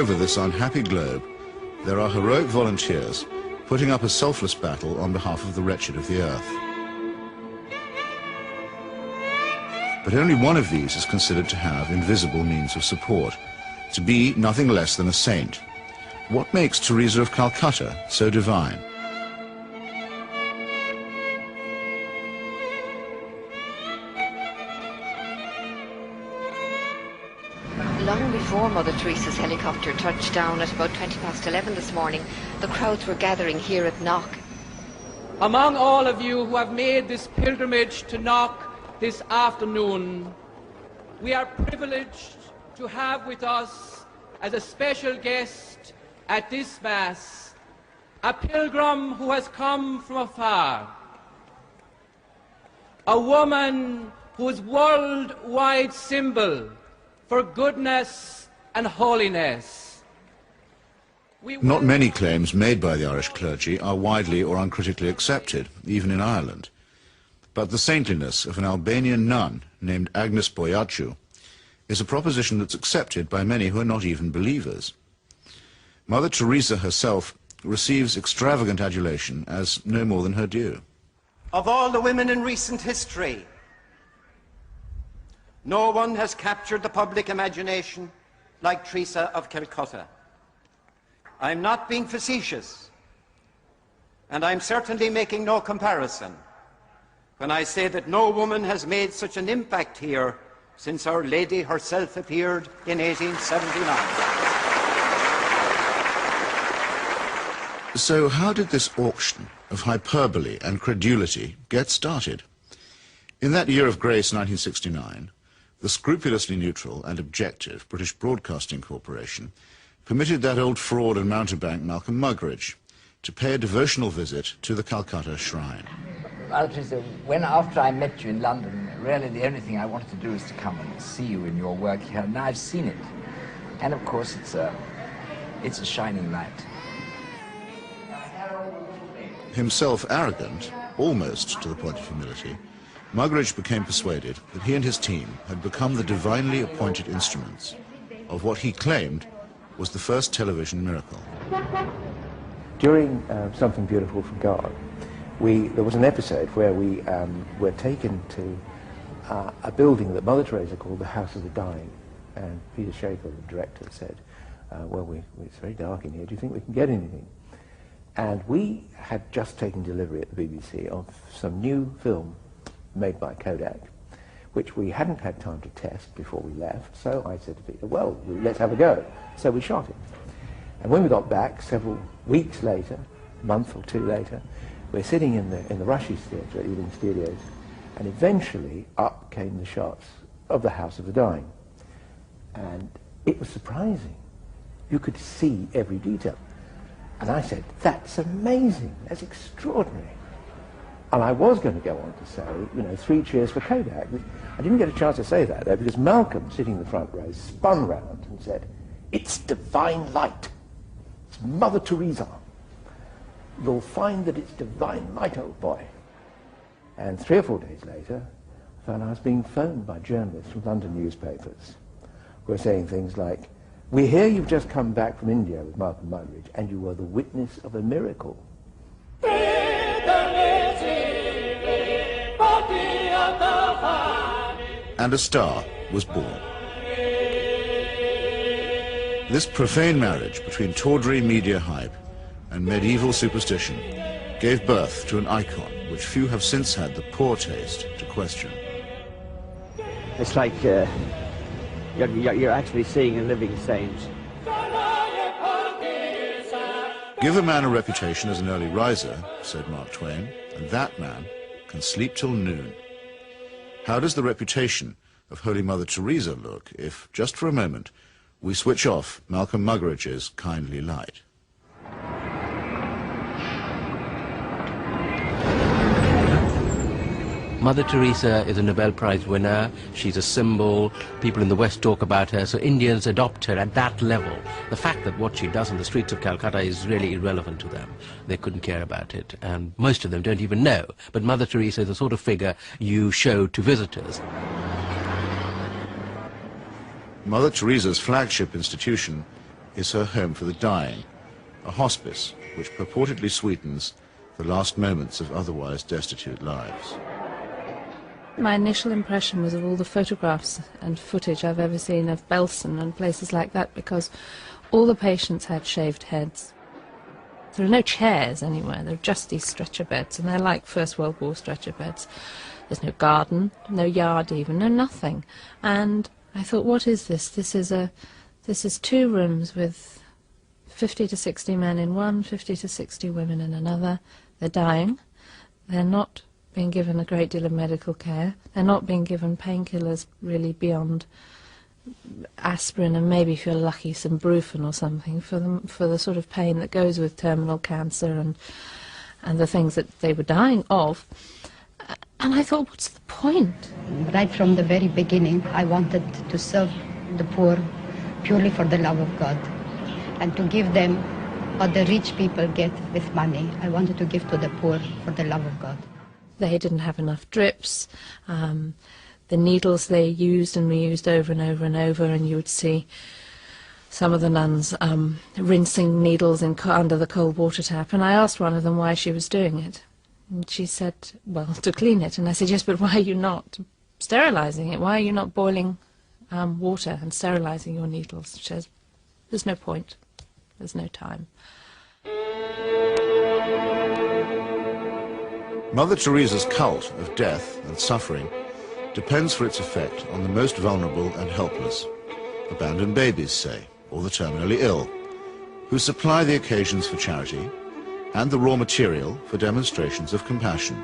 over this unhappy globe, there are heroic volunteers putting up a selfless battle on behalf of the wretched of the earth. But only one of these is considered to have invisible means of support, to be nothing less than a saint. What makes Teresa of Calcutta so divine? Long before Mother Teresa's helicopter touched down at about 11:20 this morning, the crowds were gathering here at Knock. Among all of you who have made this pilgrimage to Knock this afternoon, we are privileged to have with us as a special guest at this Mass a pilgrim who has come from afar, a woman whose worldwide symbol for goodness and holiness. Not many claims made by the Irish clergy are widely or uncritically accepted, even in Ireland. But the saintliness of an Albanian nun named Agnes Boiaciu is a proposition that's accepted by many who are not even believers. Mother Teresa herself receives extravagant adulation as no more than her due. Of all the women in recent history, no one has captured the public imagination like Teresa of Calcutta. I'm not being facetious, and I'm certainly making no comparison when I say that no woman has made such an impact here since Our Lady herself appeared in 1879. So how did this auction of hyperbole and credulity get started? In that year of grace, 1969, the scrupulously neutral and objective British Broadcasting Corporation permitted that old fraud and mountebank Malcolm Muggeridge to pay a devotional visit to the Calcutta Shrine. Well, Teresa, after I met you in London, really the only thing I wanted to do is to come and see you in your work here. Now I've seen it, and of course it's a shining light. Himself arrogant, almost to the point of humility, Muggeridge became persuaded that he and his team had become the divinely appointed instruments of what he claimed was the first television miracle. During Something Beautiful from God, there was an episode where we were taken to a building that Mother Teresa called the House of the Dying, and Peter Shaker, the director, said, it's very dark in here, do you think we can get anything? And we had just taken delivery at the BBC of some new film made by Kodak, which we hadn't had time to test before we left, so I said to Peter, well, let's have a go. So we shot it. And when we got back, several weeks later, a month or two later, we're sitting in the Rushes Theatre at Ealing Studios, and eventually up came the shots of the House of the Dying. And it was surprising. You could see every detail. And I said, that's amazing, that's extraordinary. And I was going to go on to say, 3 cheers for Kodak. I didn't get a chance to say that, though, because Malcolm, sitting in the front row, spun round and said, it's divine light. It's Mother Teresa. You'll find that it's divine light, old boy. And 3 or 4 days later, I found I was being phoned by journalists from London newspapers who were saying things like, we hear you've just come back from India with Malcolm Muggeridge, and you were the witness of a miracle. And a star was born. This profane marriage between tawdry media hype and medieval superstition gave birth to an icon which few have since had the poor taste to question. It's like you're actually seeing a living saint. Give a man a reputation as an early riser, said Mark Twain, and that man can sleep till noon. How does the reputation of Holy Mother Teresa look if, just for a moment, we switch off Malcolm Muggeridge's kindly light? Mother Teresa is a Nobel Prize winner. She's a symbol. People in the West talk about her, so Indians adopt her at that level. The fact that what she does on the streets of Calcutta is really irrelevant to them. They couldn't care about it, and most of them don't even know. But Mother Teresa is the sort of figure you show to visitors. Mother Teresa's flagship institution is her home for the dying, a hospice which purportedly sweetens the last moments of otherwise destitute lives. My initial impression was of all the photographs and footage I've ever seen of Belsen and places like that, because all the patients had shaved heads. There are no chairs anywhere, there are just these stretcher beds, and they're like First World War stretcher beds. There's no garden, no yard even, no nothing. And I thought, what is this? This is 2 rooms with 50 to 60 men in one, 50 to 60 women in another. They're dying. They're not being given a great deal of medical care. They're not being given painkillers really beyond aspirin and maybe, if you're lucky, some Brufen or something for the sort of pain that goes with terminal cancer and the things that they were dying of. And I thought, what's the point? Right from the very beginning, I wanted to serve the poor purely for the love of God and to give them what the rich people get with money. I wanted to give to the poor for the love of God. They didn't have enough drips. The needles they used and reused over and over and over, and you would see some of the nuns rinsing needles under the cold water tap. And I asked one of them why she was doing it. And she said, well, to clean it. And I said, yes, but why are you not sterilizing it? Why are you not boiling water and sterilizing your needles? She says, there's no point. There's no time. Mother Teresa's cult of death and suffering depends for its effect on the most vulnerable and helpless, abandoned babies, say, or the terminally ill, who supply the occasions for charity and the raw material for demonstrations of compassion.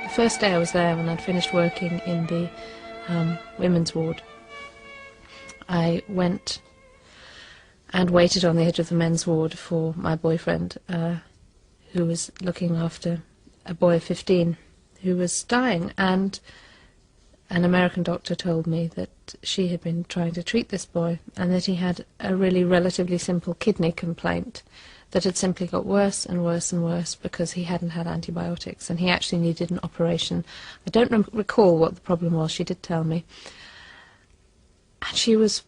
The first day I was there, when I'd finished working in the women's ward, I went and waited on the edge of the men's ward for my boyfriend, who was looking after a boy of 15 who was dying. And an American doctor told me that she had been trying to treat this boy and that he had a really relatively simple kidney complaint that had simply got worse and worse and worse because he hadn't had antibiotics, and he actually needed an operation. I don't recall what the problem was. She did tell me. And she was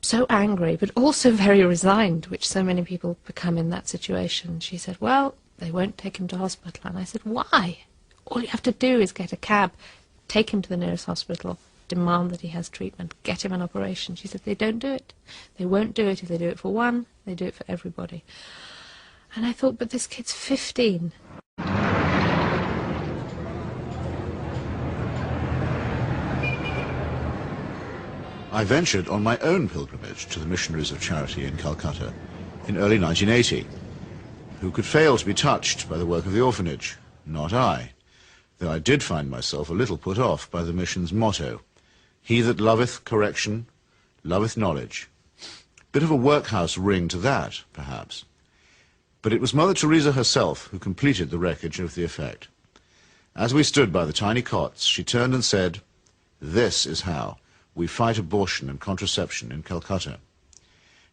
so angry, but also very resigned, which so many people become in that situation. She said, well, they won't take him to hospital. And I said, why? All you have to do is get a cab, take him to the nearest hospital, demand that he has treatment, get him an operation. She said, they don't do it. They won't do it. If they do it for one, they do it for everybody. And I thought, but this kid's 15. I ventured on my own pilgrimage to the missionaries of charity in Calcutta in early 1980. Who could fail to be touched by the work of the orphanage? Not I, though I did find myself a little put off by the mission's motto, he that loveth correction, loveth knowledge. Bit of a workhouse ring to that, perhaps. But it was Mother Teresa herself who completed the wreckage of the effect. As we stood by the tiny cots, she turned and said, this is how we fight abortion and contraception in Calcutta.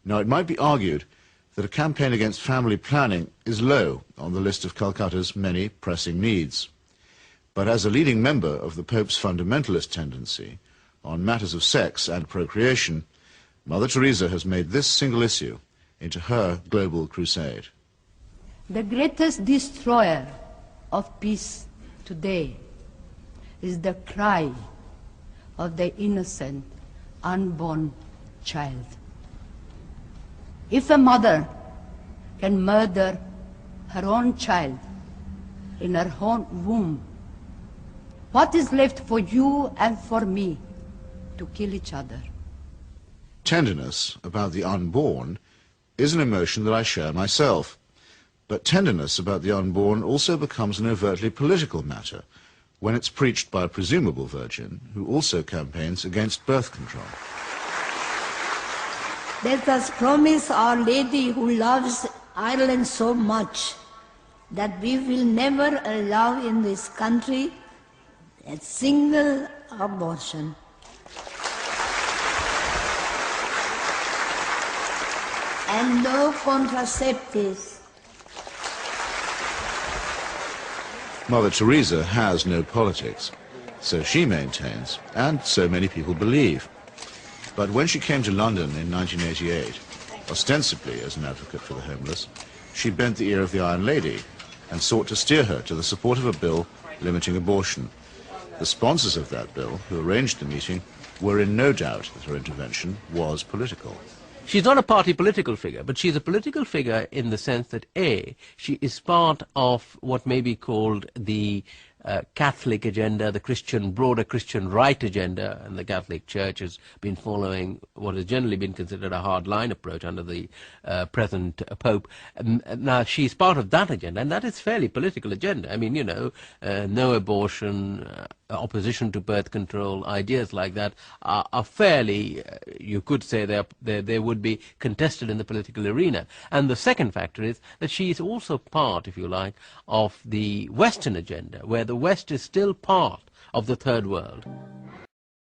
Now, it might be argued that a campaign against family planning is low on the list of Calcutta's many pressing needs. But as a leading member of the Pope's fundamentalist tendency on matters of sex and procreation, Mother Teresa has made this single issue into her global crusade. The greatest destroyer of peace today is the cry of the innocent, unborn child. If a mother can murder her own child in her own womb, what is left for you and for me to kill each other? Tenderness about the unborn is an emotion that I share myself. But tenderness about the unborn also becomes an overtly political matter when it's preached by a presumable virgin who also campaigns against birth control. Let us promise Our Lady, who loves Ireland so much, that we will never allow in this country a single abortion. And no contraceptives. Mother Teresa has no politics, so she maintains, and so many people believe. But when she came to London in 1988, ostensibly as an advocate for the homeless, she bent the ear of the Iron Lady and sought to steer her to the support of a bill limiting abortion. The sponsors of that bill, who arranged the meeting, were in no doubt that her intervention was political. She's not a party political figure, but she's a political figure in the sense that, A, she is part of what may be called the Catholic agenda, the broader Christian right agenda, and the Catholic Church has been following what has generally been considered a hard-line approach under the present Pope. Now, she's part of that agenda, and that is fairly political agenda. I mean, you know, no abortion, opposition to birth control, ideas like that are fairly, you could say they would be contested in the political arena. And the second factor is that she is also part, if you like, of the Western agenda, where the West is still part of the third world.